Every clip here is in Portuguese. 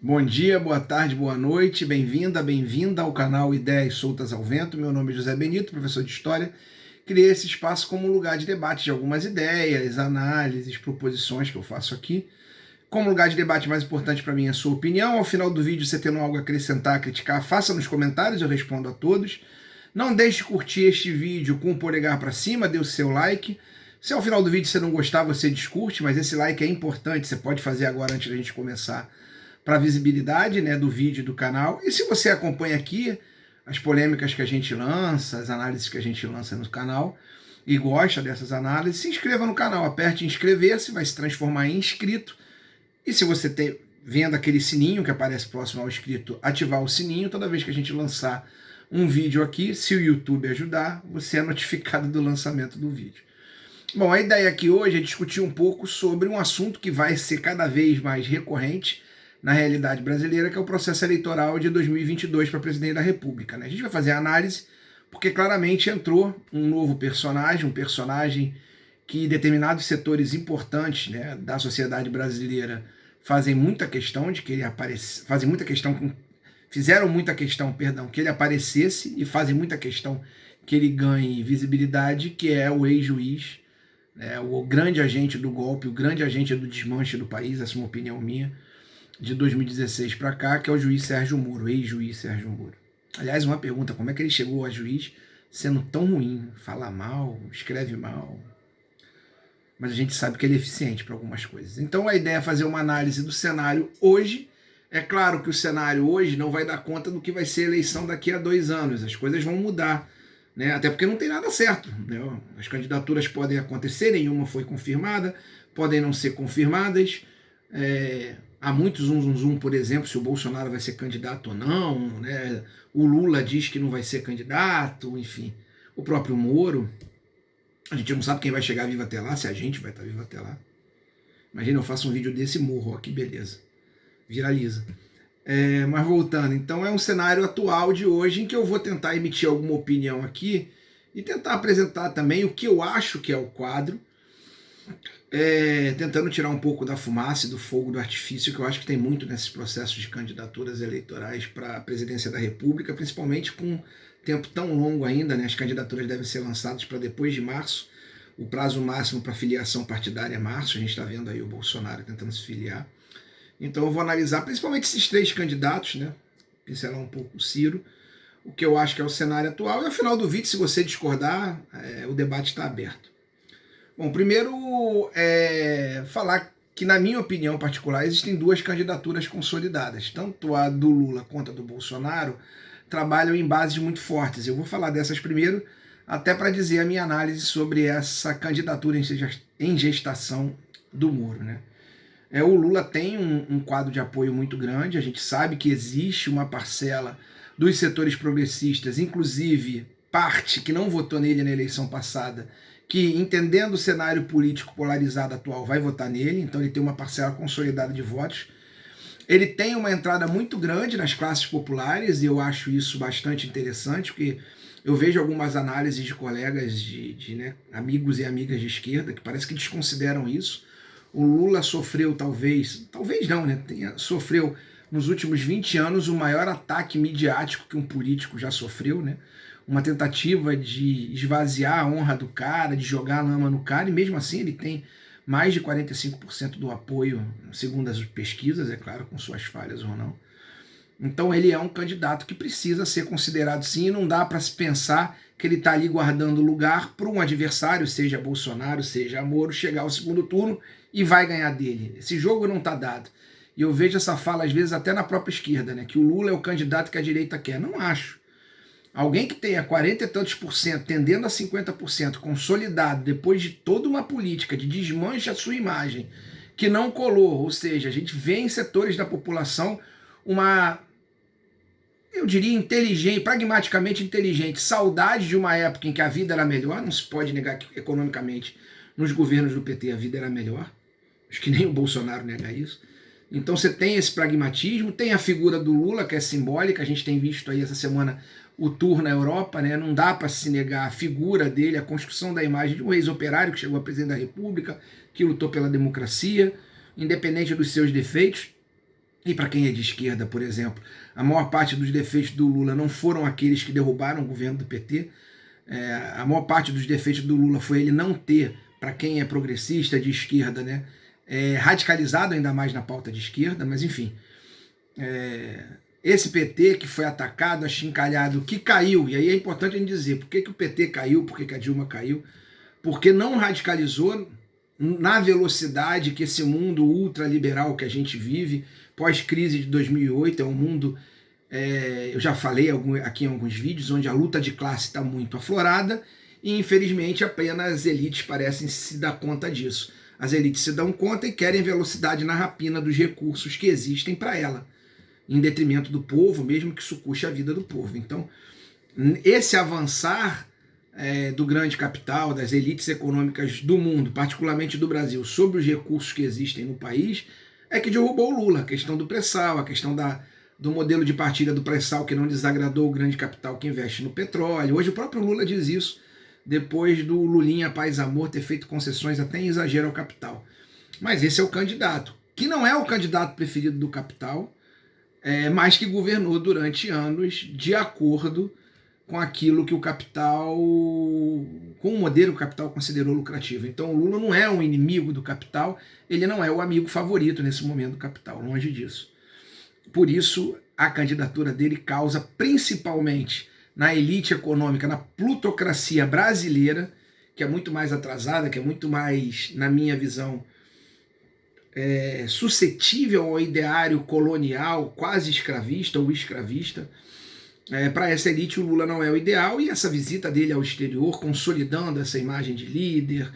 Bom dia, boa tarde, boa noite, bem-vinda, bem-vinda ao canal Ideias Soltas ao Vento. Meu nome é José Benito, professor de História. Criei esse espaço como lugar de debate de algumas ideias, análises, proposições que eu faço aqui. Como lugar de debate mais importante para mim é a sua opinião. Ao final do vídeo, você tendo algo a acrescentar, criticar, faça nos comentários, eu respondo a todos. Não deixe de curtir este vídeo com o polegar para cima, dê o seu like. Se ao final do vídeo você não gostar, você descurte, mas esse like é importante, você pode fazer agora antes da gente começar, para a visibilidade, né, do vídeo e do canal. E se você acompanha aqui as polêmicas que a gente lança, as análises que a gente lança no canal e gosta dessas análises, se inscreva no canal, aperte inscrever-se, vai se transformar em inscrito. E se você vendo aquele sininho que aparece próximo ao inscrito, ativar o sininho, toda vez que a gente lançar um vídeo aqui, se o YouTube ajudar, você é notificado do lançamento do vídeo. Bom, a ideia aqui hoje é discutir um pouco sobre um assunto que vai ser cada vez mais recorrente na realidade brasileira, que é o processo eleitoral de 2022 para presidente da República, né? A gente vai fazer a análise porque claramente entrou um novo personagem, um personagem que determinados setores importantes, né, da sociedade brasileira fazem muita questão de que ele apareça, fizeram muita questão, que ele aparecesse, e fazem muita questão que ele ganhe visibilidade, que é o ex-juiz, né, o grande agente do golpe, o grande agente do desmanche do país, essa é uma opinião minha, de 2016 para cá, que é o juiz Sérgio Moro, ex-juiz Sérgio Moro. Aliás, uma pergunta, como é que ele chegou a juiz sendo tão ruim? Fala mal, escreve mal. Mas a gente sabe que ele é eficiente para algumas coisas. Então a ideia é fazer uma análise do cenário hoje. É claro que o cenário hoje não vai dar conta do que vai ser a eleição daqui a 2 anos. As coisas vão mudar, né? Até porque não tem nada certo, né? As candidaturas podem acontecer, nenhuma foi confirmada, podem não ser confirmadas. Há muito zum, por exemplo, se o Bolsonaro vai ser candidato ou não, né? O Lula diz que não vai ser candidato, enfim. O próprio Moro, a gente não sabe quem vai chegar vivo até lá, se a gente vai estar vivo até lá. Imagina, eu faço um vídeo desse e morro, ó, que beleza. Viraliza. Mas voltando, então é um cenário atual de hoje em que eu vou tentar emitir alguma opinião aqui e tentar apresentar também o que eu acho que é o quadro, tentando tirar um pouco da fumaça e do fogo do artifício, que eu acho que tem muito nesses processos de candidaturas eleitorais para a presidência da República, principalmente com tempo tão longo ainda, né? As candidaturas devem ser lançadas para depois de março, o prazo máximo para filiação partidária é março, a gente está vendo aí o Bolsonaro tentando se filiar. Então eu vou analisar principalmente esses 3 candidatos, né? Pincelar um pouco o Ciro, o que eu acho que é o cenário atual, e ao final do vídeo, se você discordar, o debate está aberto. Bom, primeiro falar que, na minha opinião particular, existem 2 candidaturas consolidadas. Tanto a do Lula quanto a do Bolsonaro trabalham em bases muito fortes. Eu vou falar dessas primeiro, até para dizer a minha análise sobre essa candidatura em gestação do Moro, né? O Lula tem um quadro de apoio muito grande, a gente sabe que existe uma parcela dos setores progressistas, inclusive parte que não votou nele na eleição passada, que, entendendo o cenário político polarizado atual, vai votar nele, então ele tem uma parcela consolidada de votos. Ele tem uma entrada muito grande nas classes populares, e eu acho isso bastante interessante, porque eu vejo algumas análises de colegas, né, amigos e amigas de esquerda, que parece que desconsideram isso. O Lula sofreu talvez não, né, sofreu nos últimos 20 anos o maior ataque midiático que um político já sofreu, né? Uma tentativa de esvaziar a honra do cara, de jogar a lama no cara, e mesmo assim ele tem mais de 45% do apoio, segundo as pesquisas, é claro, com suas falhas ou não. Então ele é um candidato que precisa ser considerado sim, e não dá para se pensar que ele está ali guardando lugar para um adversário, seja Bolsonaro, seja Moro, chegar ao segundo turno e vai ganhar dele. Esse jogo não está dado. E eu vejo essa fala às vezes até na própria esquerda, né, que o Lula é o candidato que a direita quer. Não acho. Alguém que tenha 40 e tantos por cento, tendendo a 50%, consolidado, depois de toda uma política de desmanche a sua imagem, que não colou, ou seja, a gente vê em setores da população uma, eu diria, inteligente, pragmaticamente inteligente, saudade de uma época em que a vida era melhor, não se pode negar que economicamente nos governos do PT a vida era melhor, acho que nem o Bolsonaro nega isso. Então você tem esse pragmatismo, tem a figura do Lula, que é simbólica, a gente tem visto aí essa semana o tour na Europa, né? Não dá para se negar a figura dele, a construção da imagem de um ex-operário que chegou a presidente da República, que lutou pela democracia, independente dos seus defeitos. E para quem é de esquerda, por exemplo, a maior parte dos defeitos do Lula não foram aqueles que derrubaram o governo do PT. A maior parte dos defeitos do Lula foi ele não ter, para quem é progressista, de esquerda, né, radicalizado ainda mais na pauta de esquerda, mas enfim. Esse PT que foi atacado, achincalhado, que caiu, e aí é importante a gente dizer por que o PT caiu, por que a Dilma caiu, porque não radicalizou na velocidade que esse mundo ultraliberal que a gente vive, pós-crise de 2008, é um mundo, eu já falei aqui em alguns vídeos, onde a luta de classe está muito aflorada, e infelizmente apenas as elites parecem se dar conta disso. As elites se dão conta e querem velocidade na rapina dos recursos que existem para ela, em detrimento do povo, mesmo que isso custe a vida do povo. Então, esse avançar do grande capital, das elites econômicas do mundo, particularmente do Brasil, sobre os recursos que existem no país, é que derrubou o Lula. A questão do pré-sal, a questão do modelo de partilha do pré-sal que não desagradou o grande capital que investe no petróleo. Hoje o próprio Lula diz isso, depois do Lulinha Paz Amor ter feito concessões até em exagero ao capital. Mas esse é o candidato, que não é o candidato preferido do capital, mas que governou durante anos de acordo com aquilo que o capital, com o modelo que o capital considerou lucrativo. Então o Lula não é um inimigo do capital, ele não é o amigo favorito nesse momento do capital, longe disso. Por isso, a candidatura dele causa, principalmente na elite econômica, na plutocracia brasileira, que é muito mais atrasada, que é muito mais, na minha visão, suscetível ao ideário colonial, quase escravista ou escravista. Para essa elite o Lula não é o ideal, e essa visita dele ao exterior, consolidando essa imagem de líder,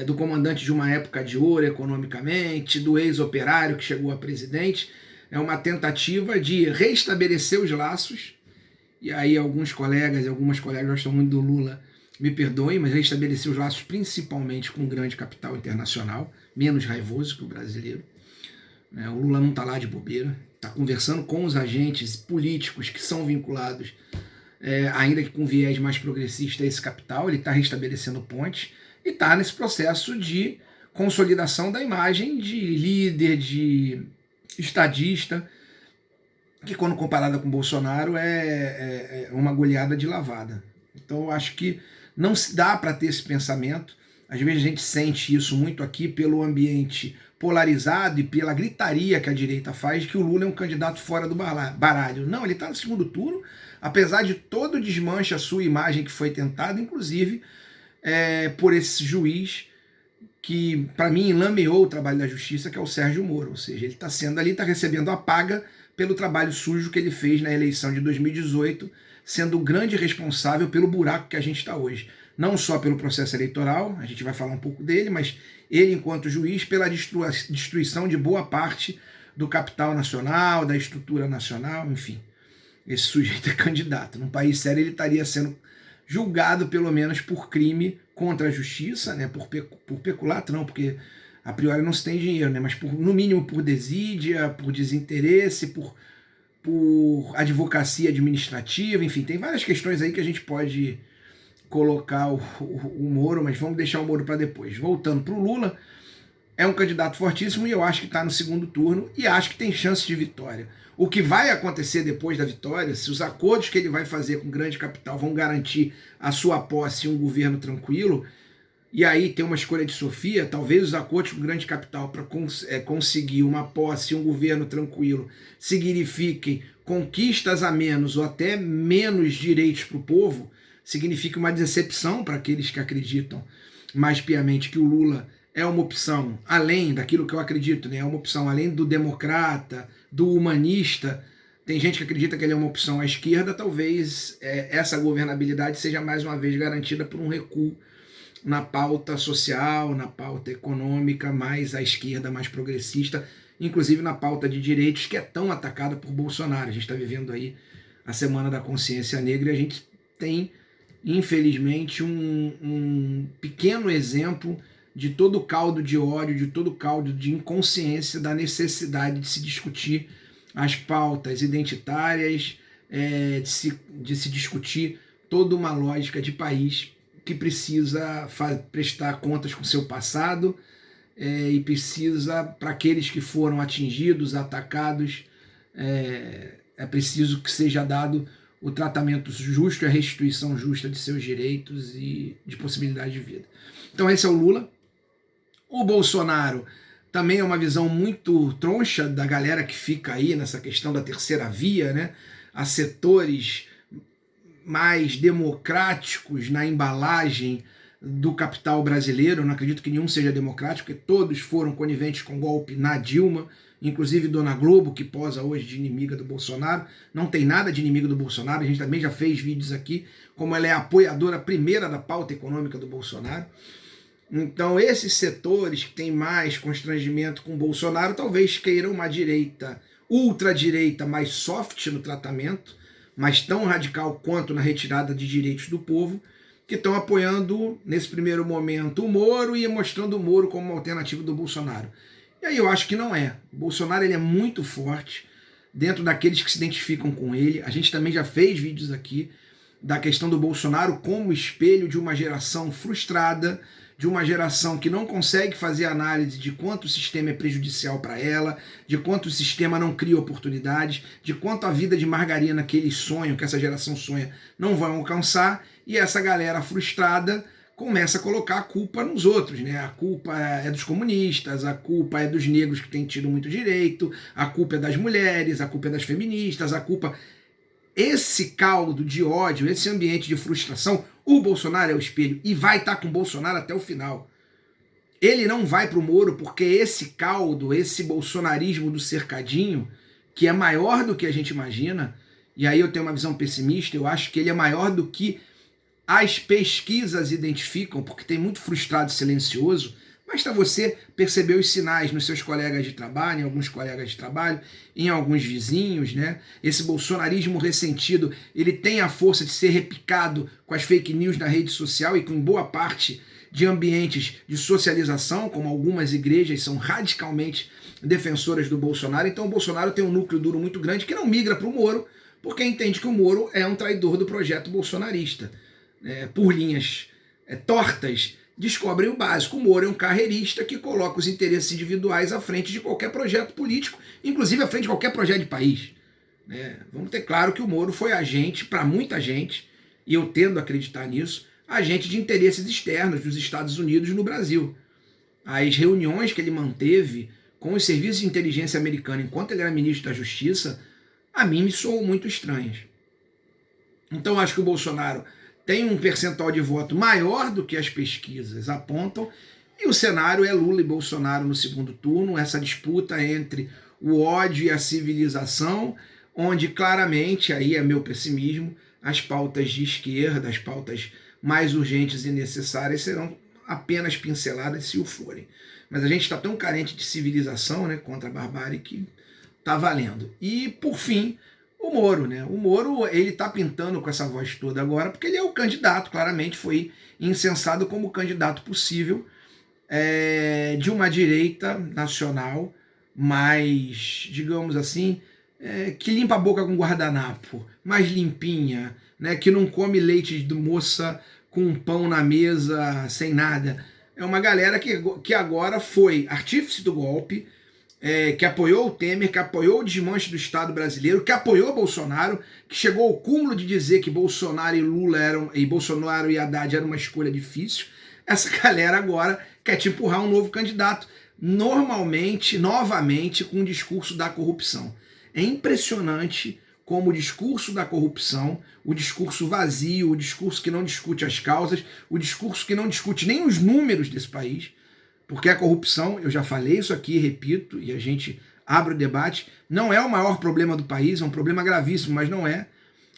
do comandante de uma época de ouro economicamente, do ex-operário que chegou a presidente, é uma tentativa de restabelecer os laços, e aí alguns colegas e algumas colegas gostam muito do Lula, me perdoem, mas restabelecer os laços principalmente com o grande capital internacional, menos raivoso que o brasileiro. O Lula não está lá de bobeira, está conversando com os agentes políticos que são vinculados, ainda que com viés mais progressista, a esse capital. Ele está restabelecendo pontes e está nesse processo de consolidação da imagem de líder, de estadista, que quando comparada com Bolsonaro é uma goleada de lavada. Então eu acho que não se dá para ter esse pensamento. Às vezes a gente sente isso muito aqui pelo ambiente polarizado e pela gritaria que a direita faz, que o Lula é um candidato fora do baralho. Não, ele está no segundo turno, apesar de todo o desmanche a sua imagem que foi tentado, inclusive por esse juiz que, para mim, lameou o trabalho da justiça, que é o Sérgio Moro. Ou seja, ele está sendo ali, está recebendo a paga pelo trabalho sujo que ele fez na eleição de 2018, sendo o grande responsável pelo buraco que a gente está hoje. Não só pelo processo eleitoral, a gente vai falar um pouco dele, mas ele, enquanto juiz, pela destruição de boa parte do capital nacional, da estrutura nacional, enfim. Esse sujeito é candidato. Num país sério, ele estaria sendo julgado, pelo menos, por crime contra a justiça, né? Por peculato, não, porque a priori não se tem dinheiro, né? Mas no mínimo por desídia, por desinteresse, por advocacia administrativa, enfim, tem várias questões aí que a gente pode colocar o Moro, mas vamos deixar o Moro para depois. Voltando para o Lula, é um candidato fortíssimo e eu acho que está no segundo turno e acho que tem chance de vitória. O que vai acontecer depois da vitória, se os acordos que ele vai fazer com o grande capital vão garantir a sua posse e um governo tranquilo, e aí tem uma escolha de Sofia, talvez os acordos com o grande capital para conseguir uma posse e um governo tranquilo signifiquem conquistas a menos ou até menos direitos para o povo, significa uma decepção para aqueles que acreditam mais piamente que o Lula é uma opção além daquilo que eu acredito, né? É uma opção além do democrata, do humanista. Tem gente que acredita que ele é uma opção à esquerda, talvez essa governabilidade seja mais uma vez garantida por um recuo na pauta social, na pauta econômica, mais à esquerda, mais progressista, inclusive na pauta de direitos, que é tão atacada por Bolsonaro. A gente está vivendo aí a Semana da Consciência Negra e a gente tem, infelizmente, um pequeno exemplo de todo o caldo de ódio, de todo o caldo de inconsciência da necessidade de se discutir as pautas identitárias, de se discutir toda uma lógica de país que precisa prestar contas com seu passado, e precisa, para aqueles que foram atingidos, atacados, é preciso que seja dado o tratamento justo e a restituição justa de seus direitos e de possibilidade de vida. Então esse é o Lula. O Bolsonaro também é uma visão muito troncha da galera que fica aí nessa questão da terceira via, né? Há setores mais democráticos na embalagem do capital brasileiro. Eu não acredito que nenhum seja democrático, porque todos foram coniventes com o golpe na Dilma, inclusive Dona Globo, que posa hoje de inimiga do Bolsonaro. Não tem nada de inimigo do Bolsonaro, a gente também já fez vídeos aqui, como ela é a apoiadora primeira da pauta econômica do Bolsonaro. Então esses setores que têm mais constrangimento com o Bolsonaro talvez queiram uma direita, ultradireita mais soft no tratamento, mas tão radical quanto na retirada de direitos do povo, que estão apoiando nesse primeiro momento o Moro e mostrando o Moro como uma alternativa do Bolsonaro. E aí eu acho que não é. O Bolsonaro ele é muito forte dentro daqueles que se identificam com ele. A gente também já fez vídeos aqui da questão do Bolsonaro como espelho de uma geração frustrada, de uma geração que não consegue fazer análise de quanto o sistema é prejudicial para ela, de quanto o sistema não cria oportunidades, de quanto a vida de margarina que eles sonham, que essa geração sonha, não vão alcançar, e essa galera frustrada começa a colocar a culpa nos outros, né? A culpa é dos comunistas, a culpa é dos negros que têm tido muito direito, a culpa é das mulheres, a culpa é das feministas, a culpa... Esse caldo de ódio, esse ambiente de frustração, o Bolsonaro é o espelho e vai estar com o Bolsonaro até o final. Ele não vai para o Moro porque esse caldo, esse bolsonarismo do cercadinho, que é maior do que a gente imagina, e aí eu tenho uma visão pessimista, eu acho que ele é maior do que as pesquisas identificam, porque tem muito frustrado silencioso. Basta você perceber os sinais nos seus colegas de trabalho, em alguns colegas de trabalho, em alguns vizinhos, né? Esse bolsonarismo ressentido, ele tem a força de ser repicado com as fake news na rede social e com boa parte de ambientes de socialização, como algumas igrejas são radicalmente defensoras do Bolsonaro. Então o Bolsonaro tem um núcleo duro muito grande que não migra para o Moro, porque entende que o Moro é um traidor do projeto bolsonarista. Por linhas tortas, descobrem o básico. O Moro é um carreirista que coloca os interesses individuais à frente de qualquer projeto político, inclusive à frente de qualquer projeto de país. Vamos ter claro que o Moro foi agente, para muita gente, e eu tendo a acreditar nisso, agente de interesses externos dos Estados Unidos no Brasil. As reuniões que ele manteve com os serviços de inteligência americanos enquanto ele era ministro da Justiça, a mim me soam muito estranhas. Então acho que o Bolsonaro tem um percentual de voto maior do que as pesquisas apontam, e o cenário é Lula e Bolsonaro no segundo turno, essa disputa entre o ódio e a civilização, onde claramente, aí é meu pessimismo, as pautas de esquerda, as pautas mais urgentes e necessárias serão apenas pinceladas se o forem. Mas a gente está tão carente de civilização, né, contra a barbárie, que está valendo. E, por fim, o Moro, né? O Moro, ele tá pintando com essa voz toda agora, porque ele é o candidato, claramente foi incensado como candidato possível de uma direita nacional mais, digamos assim, que limpa a boca com guardanapo, mais limpinha, né? Que não come leite de moça com pão na mesa, sem nada. É uma galera que agora foi artífice do golpe, que apoiou o Temer, que apoiou o desmanche do Estado brasileiro, que apoiou Bolsonaro, que chegou ao cúmulo de dizer que Bolsonaro e Lula e Bolsonaro e Haddad era uma escolha difícil. Essa galera agora quer te empurrar um novo candidato, normalmente, novamente, com o discurso da corrupção. É impressionante como o discurso da corrupção, o discurso vazio, o discurso que não discute as causas, o discurso que não discute nem os números desse país, porque a corrupção, eu já falei isso aqui, repito, e a gente abre o debate, não é o maior problema do país, é um problema gravíssimo, mas não é.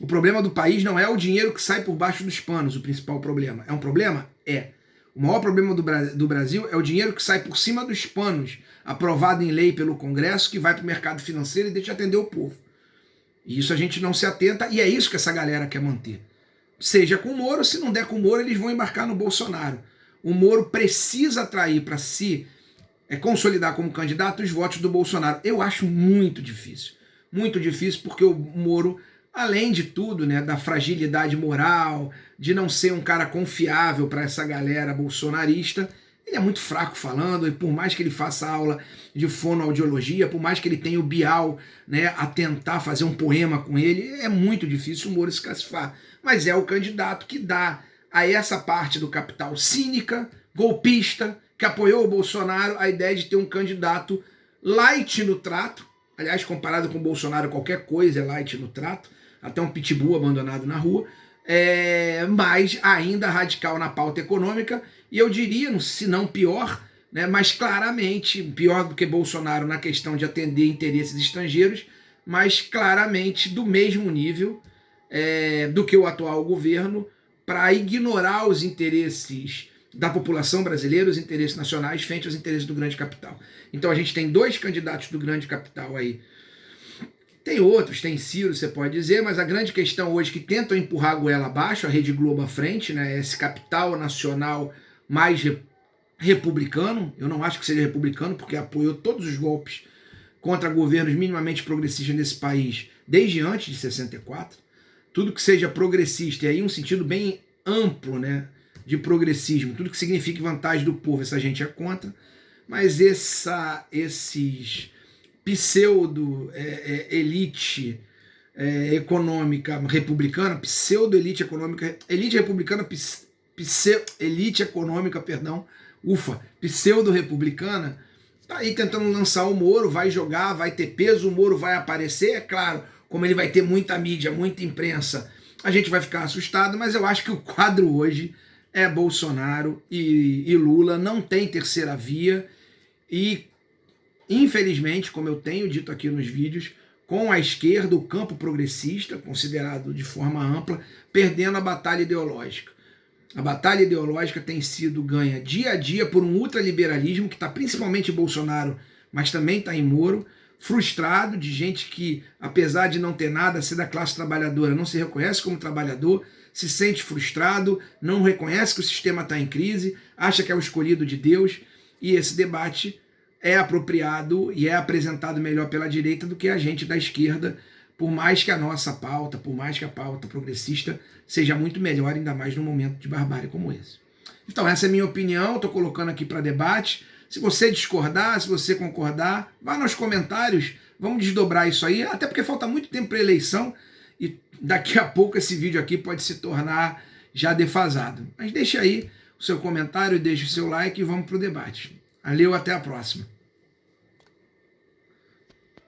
O problema do país não é o dinheiro que sai por baixo dos panos, o principal problema. É um problema? É. O maior problema do Brasil é o dinheiro que sai por cima dos panos, aprovado em lei pelo Congresso, que vai para o mercado financeiro e deixa de atender o povo. E isso a gente não se atenta, e é isso que essa galera quer manter. Seja com o Moro, se não der com o Moro, eles vão embarcar no Bolsonaro. O Moro precisa atrair para si, consolidar como candidato os votos do Bolsonaro. Eu acho muito difícil porque o Moro, além de tudo, né, da fragilidade moral, de não ser um cara confiável para essa galera bolsonarista, ele é muito fraco falando, e por mais que ele faça aula de fonoaudiologia, por mais que ele tenha o Bial, né, a tentar fazer um poema com ele, é muito difícil o Moro se classificar. Mas é o candidato que dá a essa parte do capital cínica, golpista, que apoiou o Bolsonaro, a ideia de ter um candidato light no trato. Aliás, comparado com o Bolsonaro, qualquer coisa é light no trato, até um pitbull abandonado na rua, mas ainda radical na pauta econômica, e eu diria, se não pior, né, mas claramente pior do que Bolsonaro na questão de atender interesses estrangeiros, mas claramente do mesmo nível do que o atual governo, para ignorar os interesses da população brasileira, os interesses nacionais, frente aos interesses do grande capital. Então a gente tem dois candidatos do grande capital aí. Tem outros, tem Ciro, você pode dizer, mas a grande questão hoje que tentam empurrar a goela abaixo, a Rede Globo à frente, né, esse capital nacional mais republicano, eu não acho que seja republicano, porque apoiou todos os golpes contra governos minimamente progressistas nesse país, desde antes de 64, tudo que seja progressista, e aí um sentido bem amplo, né, de progressismo, tudo que signifique vantagem do povo, essa gente é contra, mas esses pseudo-elite econômica republicana, pseudo-elite econômica, elite republicana, elite econômica, perdão, pseudo-republicana, tá aí tentando lançar o Moro, vai jogar, vai ter peso, o Moro vai aparecer, é claro, como ele vai ter muita mídia, muita imprensa, a gente vai ficar assustado, mas eu acho que o quadro hoje é Bolsonaro e Lula, não tem terceira via, e infelizmente, como eu tenho dito aqui nos vídeos, com a esquerda, o campo progressista, considerado de forma ampla, perdendo a batalha ideológica. A batalha ideológica tem sido ganha dia a dia por um ultraliberalismo que está principalmente em Bolsonaro, mas também está em Moro, frustrado, de gente que, apesar de não ter nada, ser da classe trabalhadora, não se reconhece como trabalhador, se sente frustrado, não reconhece que o sistema está em crise, acha que é o escolhido de Deus, e esse debate é apropriado e é apresentado melhor pela direita do que a gente da esquerda, por mais que a nossa pauta, por mais que a pauta progressista seja muito melhor, ainda mais num momento de barbárie como esse. Então essa é a minha opinião, estou colocando aqui para debate. Se você discordar, se você concordar, vá nos comentários, vamos desdobrar isso aí, até porque falta muito tempo para a eleição e daqui a pouco esse vídeo aqui pode se tornar já defasado. Mas deixe aí o seu comentário, deixe o seu like e vamos para o debate. Valeu, até a próxima.